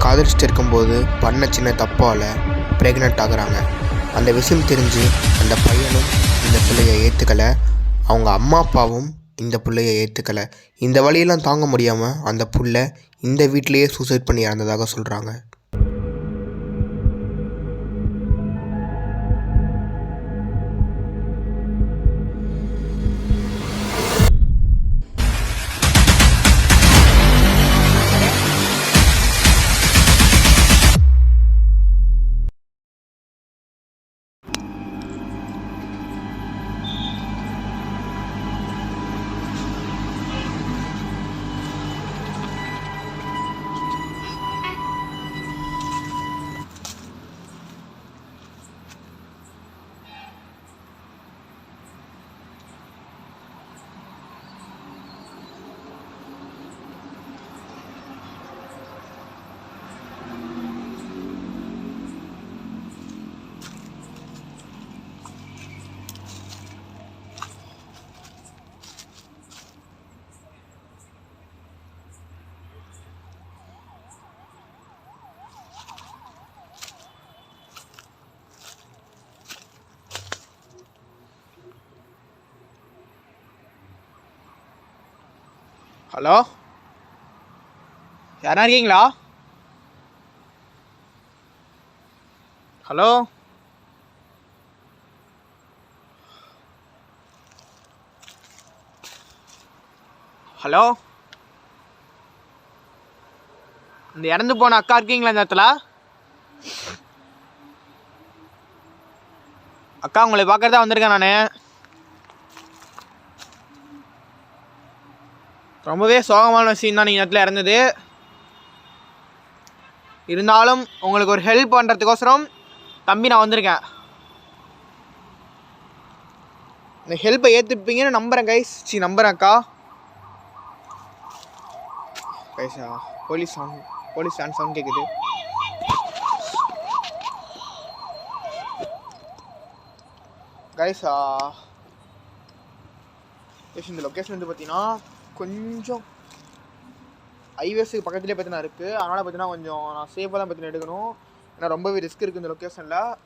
காதலிச்சுட்டு இருக்கும்போது பண்ண சின்ன தப்பால் ப்ரெக்னென்ட் ஆகுறாங்க. அந்த விஷயம் தெரிஞ்சு அந்த பையனும் இந்த பிள்ளையை ஏற்றுக்கலை, அவங்க அம்மா அப்பாவும் இந்த பிள்ளையை ஏற்றுக்கலை. இந்த வழியெல்லாம் தாங்க முடியாமல் அந்த புள்ள இந்த வீட்டிலையே சூசைட் பண்ணி இறந்ததாக சொல்கிறாங்க. ஹலோ, யாரா இருக்கீங்களா? ஹலோ, ஹலோ, இந்த இறந்து போன அக்கா இருக்கீங்களா இந்த இடத்துல? அக்கா, உங்களை பார்க்கறதா வந்திருக்கேன் நான். ரொம்பவே சோகமான விஷயம் தான் நீங்கள் இடத்துல இறந்தது. இருந்தாலும் உங்களுக்கு ஒரு ஹெல்ப் பண்ணுறதுக்கோசரம் தம்பி நான் வந்திருக்கேன். இந்த ஹெல்ப்பை ஏற்றுப்பீங்கன்னு நம்புகிறேன் கைஸ். நம்புகிறேன் அக்கா. கைஸா, போலீஸ் சவுண்ட் கேட்குது. கைஸா, இந்த லொக்கேஷன் வந்து பார்த்தீங்கன்னா கொஞ்சம் ஹைவேஸுக்கு பக்கத்துலேயே பார்த்தீங்கன்னா இருக்குது. அதனால் பார்த்தீங்கன்னா கொஞ்சம் நான் சேஃபாக தான் பார்த்தீங்கன்னா எடுக்கணும். ஏன்னா ரொம்பவே ரிஸ்க் இருக்குது இந்த லொக்கேஷனில்.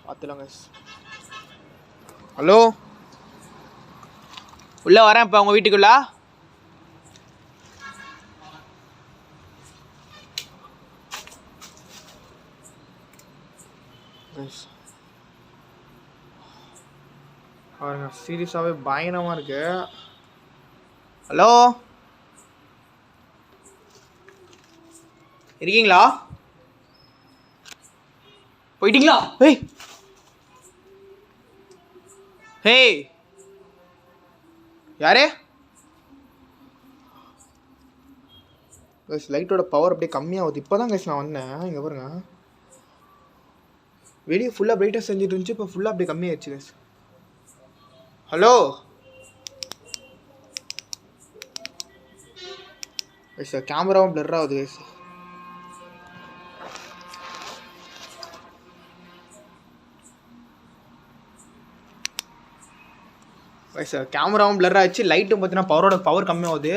பார்த்துலாங்க. ஹலோ, உள்ளே வரேன் இப்போ உங்கள் வீட்டுக்குள்ள. பாருங்க, சீரியஸாகவே பயங்கரமாக இருக்கு. ஹலோ, இருக்கீங்களா? போயிட்டீங்களா? ஹேய் ஹேய், யாரே? லைட்டோட பவர் அப்படியே கம்மியாகுது. இப்போ தான் கைஸ் நான் வந்தேன். இங்கே பாருங்க, வெளியே ஃபுல்லாக பிரைட்டாக செஞ்சுட்டு இருந்துச்சு, இப்போ ஃபுல்லாக அப்படியே கம்மியாகிடுச்சு கைஸ். ஹலோ சார், கேமராவும் பிளர் ஆகுது சார். சார் கேமராவும் பிளர் ஆகிடுச்சு, லைட்டும் பார்த்தீங்கன்னா பவர் கம்மியாகுது.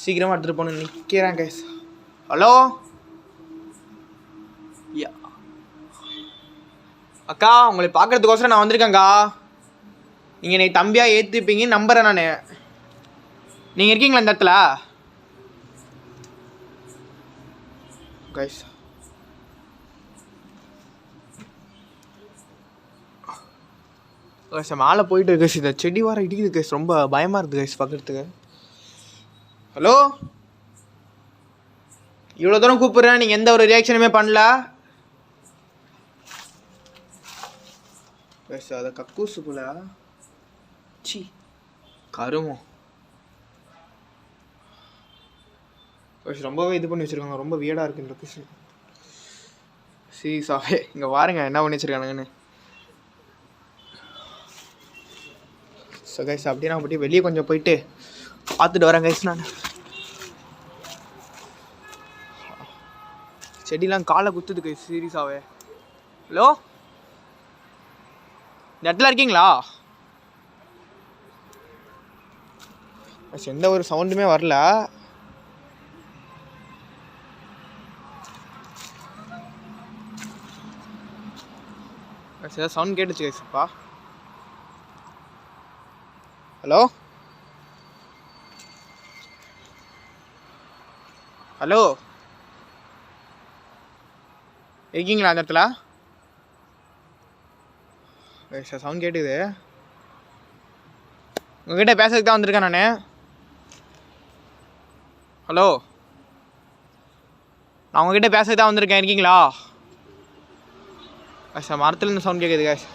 சீக்கிரமாக எடுத்துகிட்டு போகணும் நிற்கிறேன் கைஸ். ஹலோ யா அக்கா, உங்களை பார்க்குறதுக்கோசரம் நான் வந்திருக்கேங்க்கா. நீங்கள் என்னை தம்பியாக ஏற்றுப்பீங்கன்னு நம்புகிறேன் நான். நீங்கள் இருக்கீங்களா இந்த இடத்துல? கைஸ், மேலே போயிட்டு இருக்கு. இந்த செடி வர இடிக்குது கைஸ், ரொம்ப பயமாக இருக்குது கைஸ் பார்க்குறதுக்கு. ஹலோ, இவ்வளோ தூரம் கூப்பிட்றேன், நீங்கள் எந்த ஒரு ரியாக்ஷனுமே பண்ணல கைஸ். அதை கக்கூசு போல சி கருமம் கைஸ். ரொம்பவே இது பண்ணி வச்சுருக்காங்க, ரொம்ப வியர்டாக இருக்குது இந்த லொக்கேஷன். சீரியஸாகவே இங்கே பாருங்க என்ன பண்ணி வச்சுருக்கானுங்கன்னு. ஸோ கைஸ், அப்படியே நான் அப்படியே வெளியே கொஞ்சம் போயிட்டு பார்த்துட்டு வரேன் கைஸ். நான் செடிலாம் காலை குத்துது கைஸ் சீரியஸாகவே. ஹலோ, இந்த இடத்துல இருக்கீங்களா? கைஸ் எந்த ஒரு சவுண்டுமே வரல. கைஸ் ஏதாவது சவுண்ட் கேட்டுச்சு கைஸ்ப்பா. ஹலோ ஹலோ இருக்கீங்களா அந்த இடத்துல? சவுண்ட் கேட்டுது. உங்ககிட்ட பேசுறதுக்கு தான் வந்திருக்கேன் நான். ஹலோ, நான் உங்ககிட்ட பேசுறதுக்கு தான் வந்திருக்கேன். இருக்கீங்களா? சார் மரத்துல இருந்து சவுண்ட் கேட்குது கேஷ்.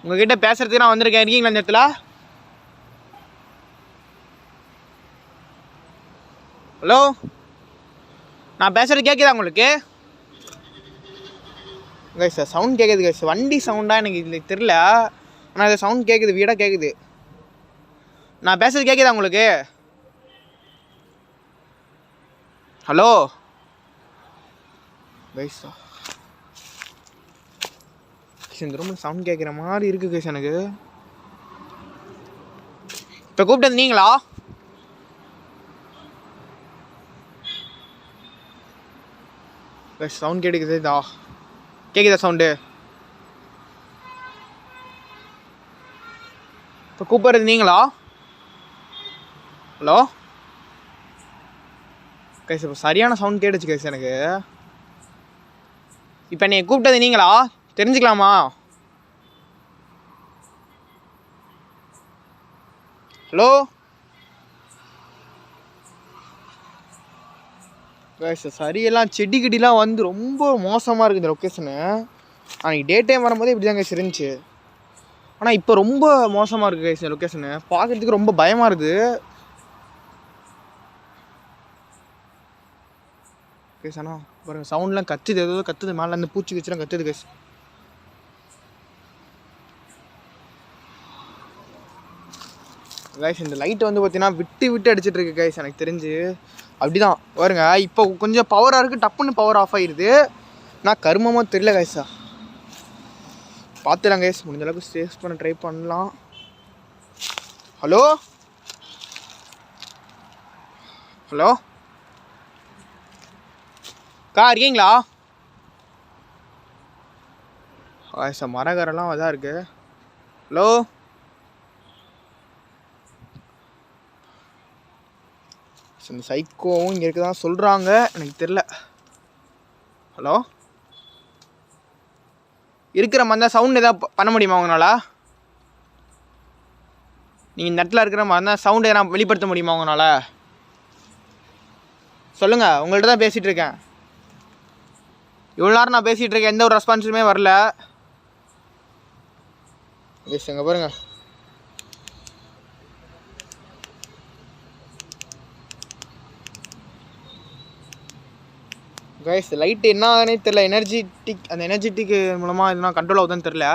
உங்ககிட்ட பேசுறதுக்கு நான் வந்திருக்கேன். இருக்கீங்களா இந்த இடத்துல? ஹலோ, நான் பேசுறது கேட்குதா உங்களுக்கு? கைஸ் சார் சவுண்ட் கேட்குது கைஸ். வண்டி சவுண்டாக எனக்கு இதில் தெரில, ஆனால் அது சவுண்ட் கேட்குது, வீடாக கேட்குது. நான் பேசுறது கேட்குதா உங்களுக்கு? ஹலோ கைஸ், இந்த ரூமில் சவுண்ட் கேட்குற மாதிரி இருக்குது கைஸ் எனக்கு. இப்போ கூப்பிட்டது நீங்களா? கைஸ் சவுண்ட் கேட்குதா? கேட்குதா சவுண்டு? இப்போ கூப்பிட்றது நீங்களா? ஹலோ கைஸ், இப்போ சரியான சவுண்ட் கேட்டுச்சு கைஸ் எனக்கு. இப்போ நீ கூப்பிட்டது நீங்களா? தெரிஞ்சுக்கலாமா? ஹலோ கைஸ், சரியெல்லாம் செடி கிடிலாம் வந்து ரொம்ப மோசமாக இருக்குது இந்த லொக்கேஷனு. அன்றைக்கி டே டைம் வரும்போது இப்படி தான் கைஸ் இருந்துச்சு. ஆனால் இப்போ ரொம்ப மோசமாக இருக்குது கைஸ் இந்த லொக்கேஷனு. பார்க்குறதுக்கு ரொம்ப பயமாக இருக்குது கைஸ். ஆனால் பாருங்கள் சவுண்ட்லாம் கத்துது, ஏதோ கத்துது, மேலே இருந்து பூச்சி வச்சுலாம் கத்துது கைஸ். கைஸ் இந்த லைட் வந்து பார்த்தீங்கன்னா விட்டு விட்டு அடிச்சிட்டு இருக்கு கைஸ். எனக்கு தெரிஞ்சு அப்படி தான் பாருங்க. இப்போ கொஞ்சம் பவராக இருக்குது, டப்புன்னு பவர் ஆஃப் ஆகிடுது. நான் கருமமாக தெரியல கைஸா. பார்த்துலாம் கைஸ், முடிஞ்ச அளவுக்கு சேவ் பண்ண ட்ரை பண்ணலாம். ஹலோ ஹலோ அக்கா இருக்கீங்களா? கைஸா மரகரெல்லாம் அதான் இருக்குது. ஹலோ இந்த சைக்கோவும் இங்கே இருக்க தான் சொல்கிறாங்க, எனக்கு தெரில. ஹலோ, இருக்கிற மாதிரி தான் சவுண்ட் எதாவது பண்ண முடியுமா உங்களால்? நீங்கள் இந்த இடத்துல இருக்கிற மாதிரி தான் சவுண்டு எதனா வெளிப்படுத்த முடியுமா உங்களால்? சொல்லுங்கள், உங்கள்கிட்ட தான் பேசிகிட்டு இருக்கேன். இவ்வளோ நேரம் நான் பேசிகிட்டு இருக்கேன், எந்த ஒரு ரெஸ்பான்ஸுமே வரல. எஸ் எங்கே பாருங்கள். கைஸ் லைட்டு என்ன ஆகுதுன்னே தெரில. அந்த எனர்ஜெட்டிக் மூலமாக எதுனா கண்ட்ரோல் ஆகுதுன்னு தெரில.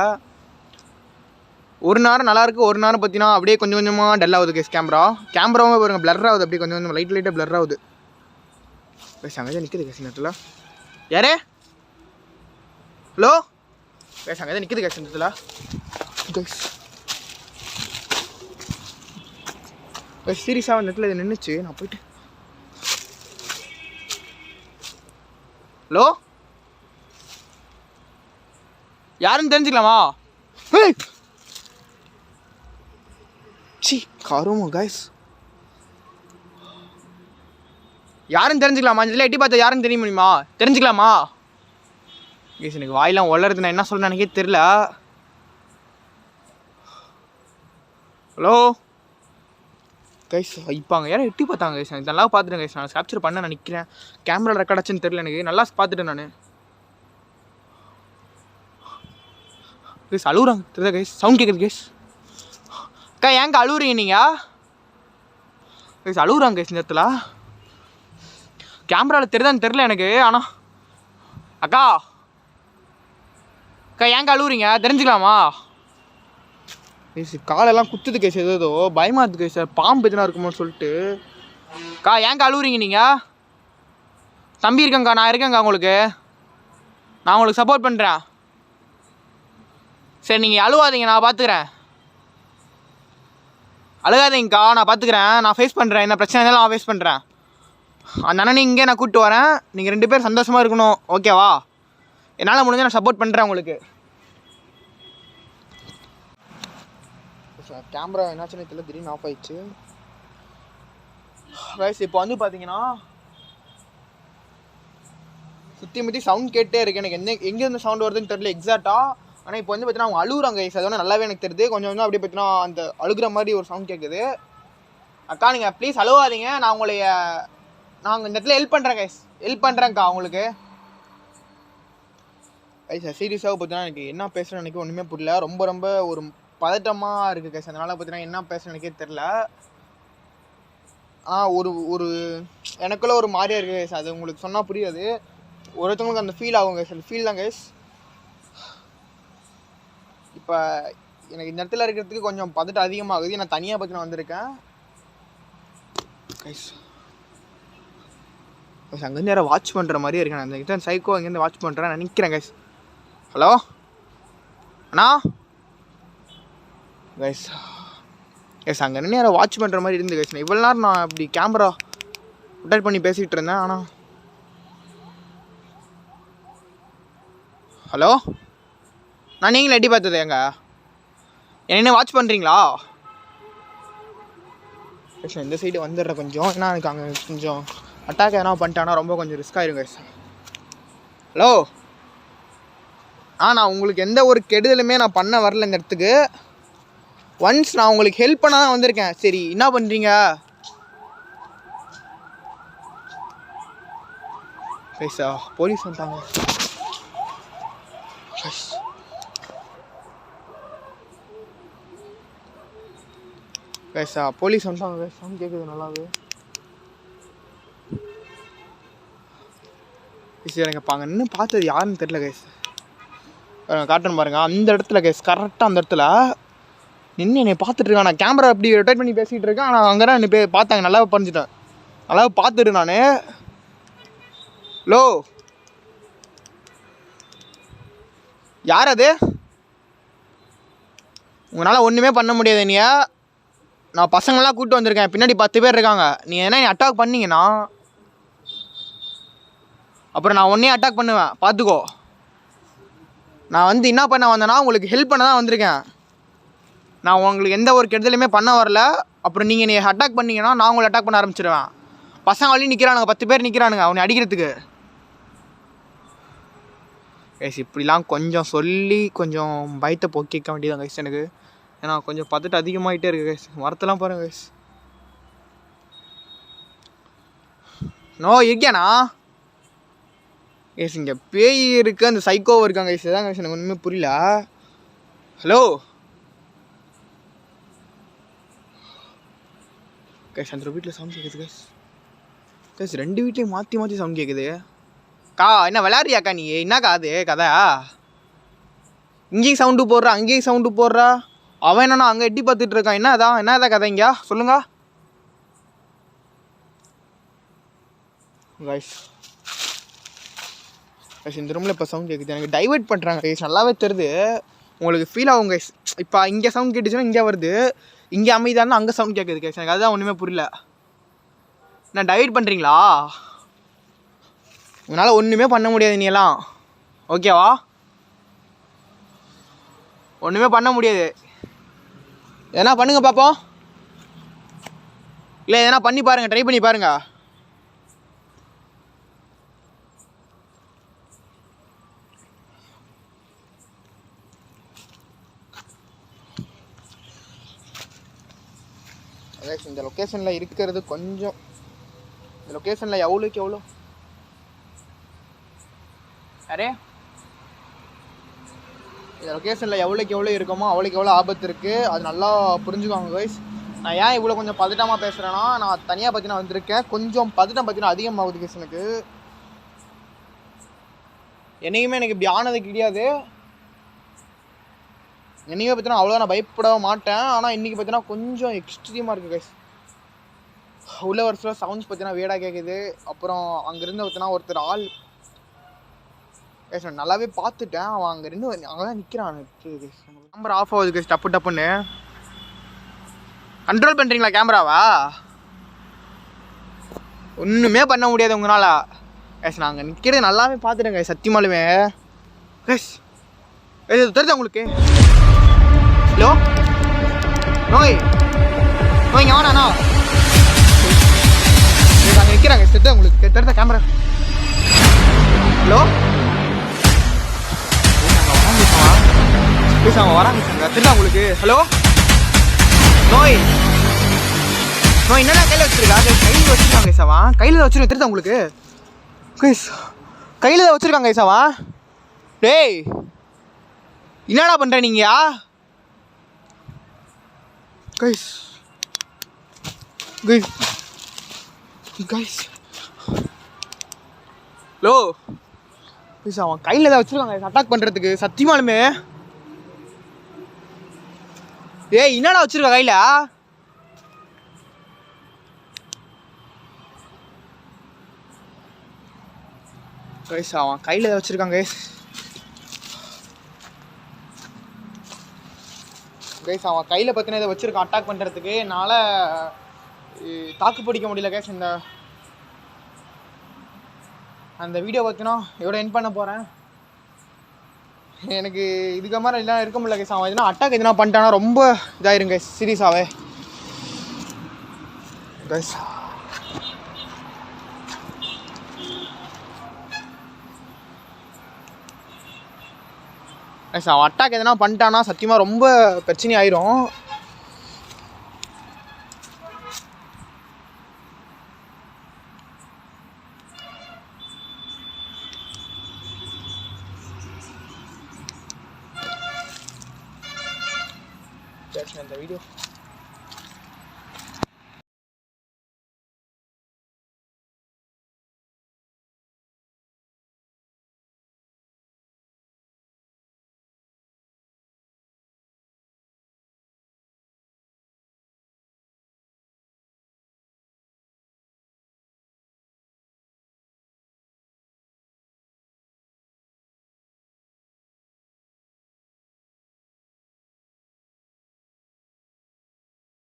ஒரு நேரம் நல்லாயிருக்கு, ஒரு நேரம் பார்த்தீங்கன்னா அப்படியே கொஞ்சம் கொஞ்சமாக டல் ஆகுது கைஸ். கேமராவும் பாருங்கள் பிளர் ஆகுது, அப்படியே கொஞ்சம் கொஞ்சம் லைட்டாக பிளர் ஆகுது கைஸ். அங்கே தான் நிற்குது கைஸ் நேரத்தில். யாரே? ஹலோ கைஸ், அங்கே தான் நிற்குது கைஸ் நேரத்தில் கைஸ். கைஸ் சீரியஸாக அந்த இடத்துல இது நின்றுச்சு. நான் போயிட்டு ஹலோ யாருன்னு தெரிஞ்சுக்கலாமா? சி கருமோ கைஸ், யாருன்னு தெரிஞ்சுக்கலாமா? இதில் எட்டி பார்த்தா யாருன்னு தெரிய முடியுமா? தெரிஞ்சுக்கலாமா கைஸ்? எனக்கு வாயெல்லாம் வளருது, நான் என்ன சொல்கிறேன் எனக்கே தெரில. ஹலோ கைஸ், இப்போ அங்கே யாரும் எட்டி பார்த்தாங்க கைஸ். எனக்கு நல்லா பார்த்துட்டேன் கைஸ். நான் கேப்சர் பண்ண நான் நிற்கிறேன். கேமரா ரெக்கார்ட் ஆச்சுன்னு தெரில, எனக்கு நல்லா பார்த்துட்டேன் நான் கைஸ். அழுகுறாங்க தெரியுதா கைஸ்? சவுண்ட் கேட்குது கைஸ். அக்கா ஏங்க அழுகுறீங்க நீங்கள்? கைஸ் அழுகுறாங்க கைஸ் இந்த இடத்துல. கேமராவில் தெரியுதான்னு தெரில எனக்கு. ஆனால் அக்கா அக்கா ஏங்க அழுகுறீங்க? தெரிஞ்சுக்கலாமா? கைஸ் காலெல்லாம் குத்துது கைஸ், ஏதோ பயமாக இருக்குது கைஸ். பாம்பு எதுனா இருக்குமோன்னு சொல்லிட்டு. அக்கா ஏங்க அழுகுறீங்க நீங்கள்? தம்பி இருக்கேங்க்கா, நான் இருக்கேங்க்கா உங்களுக்கு. நான் உங்களுக்கு சப்போர்ட் பண்ணுறேன். சரி நீங்கள் அழுவாதீங்க, நான் பார்த்துக்கிறேன். அழுகாதீங்கக்கா, நான் பார்த்துக்கிறேன், நான் ஃபேஸ் பண்ணுறேன், என்ன பிரச்சனை இருந்தாலும் நான் ஃபேஸ் பண்ணுறேன். அந்த அண்ணனை இங்கே நான் கூப்பிட்டு வரேன், நீங்கள் 2 பேர் சந்தோஷமாக இருக்கணும், ஓகேவா? என்னால் முடிஞ்ச நான் சப்போர்ட் பண்ணுறேன் உங்களுக்கு. கேமரா என்னாச்சுன்னு தெரியல, திடீர்னு ஆஃப் ஆயிடுச்சு. கைஸ் இப்போ வந்து பார்த்தீங்கன்னா சுற்றி முற்றி சவுண்ட் கேட்டே இருக்கு. எனக்கு எங்கேருந்து சவுண்ட் வருதுன்னு தெரியல எக்ஸாக்டாக. ஆனால் இப்போ வந்து பார்த்தீங்கன்னா அவங்க அழுகுறாங்க கைஸ், அது வந்து நல்லாவே எனக்கு தெரியுது. கொஞ்சம் கொஞ்சம் அப்படியே பார்த்தீங்கன்னா அந்த அழுகிற மாதிரி ஒரு சவுண்ட் கேட்குது. அக்கா நீங்கள் ப்ளீஸ் அழுவாதீங்க, நான் இந்த இடத்துல ஹெல்ப் பண்ணுறேன் கைஸ், ஹெல்ப் பண்ணுறேன்க்கா உங்களுக்கு. கைஸ் சீரியஸாக பார்த்தீங்கன்னா எனக்கு என்ன பேசுகிறேன்னு எனக்கு ஒன்றுமே புரியல. ரொம்ப ரொம்ப ஒரு பதட்டமாக இருக்குது கைஸ். அதனால் பார்த்தீங்கன்னா என்ன பேசுகிறேன் எனக்கே தெரில. ஒரு எனக்குள்ள ஒரு மாதிரியா இருக்குது கைஸ், அது உங்களுக்கு சொன்னால் புரியாது. ஒருத்தவங்களுக்கு அந்த ஃபீல் ஆகும் கைஸ், அந்த ஃபீல் தான் கைஸ். இப்போ எனக்கு இந்த இடத்துல இருக்கிறதுக்கு கொஞ்சம் பதட்டம் அதிகமாகுது. நான் தனியாக பார்த்தீங்கன்னா வந்திருக்கேன் கைஸ். அங்கேருந்து யாரை வாட்ச் பண்ணுற மாதிரியே இருக்கேன். அந்த கிட்ட சைக்கோ அங்கேருந்து வாட்ச் பண்ணுறேன், நான் நிற்கிறேன் கைஸ். ஹலோ அண்ணா கைஸ், கைஸ் அங்கே நின்று யாரை வாட்ச் பண்ணுற மாதிரி இருந்து கைஸ். இவ்வளோ நேரம் நான் இப்படி கேமரா ரொட்டேட் பண்ணி பேசிகிட்டு இருந்தேன். ஆனால் ஹலோ நான் நீங்களும் எட்டி பார்த்தது எங்க என்ன வாட்ச் பண்ணுறீங்களா? கைஸ் இந்த சைடு வந்துடுறேன் கொஞ்சம், ஏன்னா எனக்கு அங்கே கொஞ்சம் அட்டாக் எதனா பண்ணிட்டானா ரொம்ப கொஞ்சம் ரிஸ்க் ஆயிரும் கைஸ். ஹலோ நான் உங்களுக்கு எந்த ஒரு கெடுதலுமே நான் பண்ண வரல இந்த இடத்துக்கு. ஒன்ஸ் நான் உங்களுக்கு ஹெல்ப் பண்ண தான் வந்திருக்கேன். சரி என்ன பண்ணுறீங்க கைஸா? போலீஸ் வந்துட்டாங்க கைஸா, போலீஸ் வந்துட்டாங்க கைஸ். சவுண்ட் கேட்குது நல்லாவே. கைஸ் எனக்கு இப்போ அங்கே நின்று பார்த்தது யாருன்னு தெரில கைஸ். காட்டுன்னு பாருங்க அந்த இடத்துல கைஸ், கரெக்டாக அந்த இடத்துல நின்று என்னை பார்த்துட்டு இருக்கேன். நான் கேமரா அப்படி ரொட்டேட் பண்ணி பேசிகிட்டு இருக்கேன். ஆனால் அங்கே தான் என்னை பார்த்தாங்க, நல்லா பறிஞ்சிட்டேன், நல்லா பார்த்துட்டு நான். லோ யார் அது? உங்களால் ஒன்றுமே பண்ண முடியாது. என்னையா நான் பசங்களாம் கூப்பிட்டு வந்திருக்கேன், பின்னாடி 10 பேர் இருக்காங்க. நீ என்ன அட்டாக் பண்ணீங்கன்னா அப்புறம் நான் உன்னையே அட்டாக் பண்ணுவேன், பார்த்துக்கோ. நான் வந்து என்ன பண்ண வந்தேன்னா உங்களுக்கு ஹெல்ப் பண்ண தான் வந்திருக்கேன். நான் உங்களுக்கு எந்த ஒரு கெடுதலுமே பண்ண வரல. அப்புறம் நீங்கள் நீ அட்டாக் பண்ணீங்கன்னா நான் உங்களை அட்டாக் பண்ண ஆரம்பிச்சிடுவேன். பசங்க வழியும் நிற்கிறானுங்க, 10 பேர் நிற்கிறானுங்க அவனை அடிக்கிறதுக்கு. கைஸ் இப்படிலாம் கொஞ்சம் சொல்லி கொஞ்சம் பயத்தை போக்கிக்க வேண்டியதான் கைஸ் எனக்கு. ஏன்னா கொஞ்சம் பதட்டு அதிகமாகிட்டே இருக்குது கைஸ். மரத்தெல்லாம் பாருங்கள் கைஸ். No இருக்கியாண்ணா guys? இங்கே பேய் இருக்குது, அந்த சைக்கோவும் இருக்காங்க கைஸ். இதான் கைஸ் எனக்கு ஒன்றுமே புரியல. ஹலோ கைஸ், அந்த வீட்டில் சவுண்ட் கேட்குது கைஸ். கைஸ் 2 வீட்லேயும் மாற்றி மாற்றி சவுண்ட் கேட்குது. கா என்ன விளையாடுறியாக்கா நீ? என்னக்கா அது கதை? இங்கேயும் சவுண்டு போடுறா, அங்கேயும் சவுண்டு போடுறா. அவன் என்னன்னா அங்கே எட்டி பார்த்துட்டு இருக்கான். என்னதான் கதை இங்கே சொல்லுங்க கைஸ். கைஸ் இந்த ரூமில் இப்போ சவுண்ட் கேட்குது, எனக்கு டைவர்ட் பண்ணுறாங்க கைஸ், நல்லாவே தெரியுது. உங்களுக்கு ஃபீல் ஆகும் கைஸ். இப்போ இங்கே சவுண்ட் கேட்டுச்சுன்னா இங்கே வருது, இங்கே அமைதியாக இருந்தால் அங்கே சவுண்ட் கேட்குது கைஸ். எனக்கு அதுதான் ஒன்றுமே புரியல. நான் டைவர்ட் பண்ணுறீங்களா? உன்னால் ஒன்றுமே பண்ண முடியாது நீ எல்லாம், ஓகேவா? ஒன்றுமே பண்ண முடியாது. எதனா பண்ணுங்க பார்ப்போம். இல்லை எதனா பண்ணி பாருங்கள், ட்ரை பண்ணி பாருங்கள். இந்த லொக்கேஷனில் இருக்கிறது கொஞ்சம், இந்த லொக்கேஷனில் எவ்வளோக்கு எவ்வளோ அரே இந்த லொக்கேஷனில் எவ்வளோக்கு எவ்வளோ இருக்குமோ அவ்வளோக்கு எவ்வளோ ஆபத்து இருக்குது, அது நல்லா புரிஞ்சுக்கோங்க கைஸ். நான் ஏன் இவ்வளோ கொஞ்சம் பதட்டமாக பேசுகிறேன்னா, நான் தனியாக பார்த்தீங்கன்னா வந்திருக்கேன். கொஞ்சம் பதட்டம் பார்த்தீங்கன்னா அதிகமாகுது கைஸ் எனக்கு. என்னைக்குமே எனக்கு இப்படி ஆனது கிடையாது. என்னைக்குமே பார்த்தீங்கன்னா அவ்வளோ நான் பயப்பட மாட்டேன். ஆனால் இன்றைக்கி பார்த்தீங்கன்னா கொஞ்சம் எக்ஸ்ட்ரீமாக இருக்குது கைஸ். உள்ள வருஷம் சவுண்ட்ஸ் பார்த்தீங்கன்னா வேடாக கேட்குது. அப்புறம் அங்கேருந்து பார்த்தீங்கன்னா ஒருத்தர் ஆள் கைஸ் நான் நல்லாவே பார்த்துட்டேன். அவன் அங்கே அங்கே தான் நிற்கிறான். நம்பர் ஆஃப் ஆகுது கைஸ் டப்பு டப்புன்னு. கண்ட்ரோல் பண்ணுறீங்களா கேமராவா? ஒன்றுமே பண்ண முடியாது உங்களால் கேஸ். நாங்கள் நிற்கிறது நல்லாவே பார்த்துடுங்க சத்தியமாலுமே கேஸ். தெரியுதா உங்களுக்கு? ஹலோ நோய் நோய் இங்கே வேணாண்ணா. நாங்கள் நிற்கிறாங்க தெரியுதா உங்களுக்கு? தெரியுதா கேமரா? ஹலோ பேசாங்க வராங்க தெரியுதா உங்களுக்கு? ஹலோ நோய் நோய் என்னடா கையில் வச்சிருக்கா? கையில் வச்சிருக்காங்க ஐசாவா, கையில் தான் வச்சிருக்கேன் தெரியுதா உங்களுக்கு? கைஸ் கையில் தான் வச்சிருக்காங்க ஐசாவா. டேய் என்னடா பண்ணுற நீங்கயா? Guys guys guys hello guys அவன் கையில் தான் வச்சிருக்காங்க அட்டாக் பண்ணுறதுக்கு சத்தியமாலுமே. ஏய் என்னடா வச்சிருக்கா கையில்? கைஸ் அவன் கையில் தான் வச்சிருக்காங்க கைஸ். கைஸ் அவன் கையில் பற்றின இதை வச்சுருக்கான் அட்டாக் பண்ணுறதுக்கு. என்னால் தாக்கு பிடிக்க முடியல கைஸ். அந்த வீடியோ பார்த்தினா எவ்வளோ என் பண்ண போகிறேன். எனக்கு இதுக்கு மாதிரி எல்லாம் இருக்க முடியல கைஸ். அவன் எதுனா அட்டாக் எதுனா பண்ணிட்டானா ரொம்ப இதாயிருங்க கைஸ் சீரியஸாகவே கைஸ். கைஸ் அவன் அட்டாக் எதனா பண்ணிட்டானா சத்தியமாக ரொம்ப பிரச்சனை ஆயிரும். இந்த வீடியோ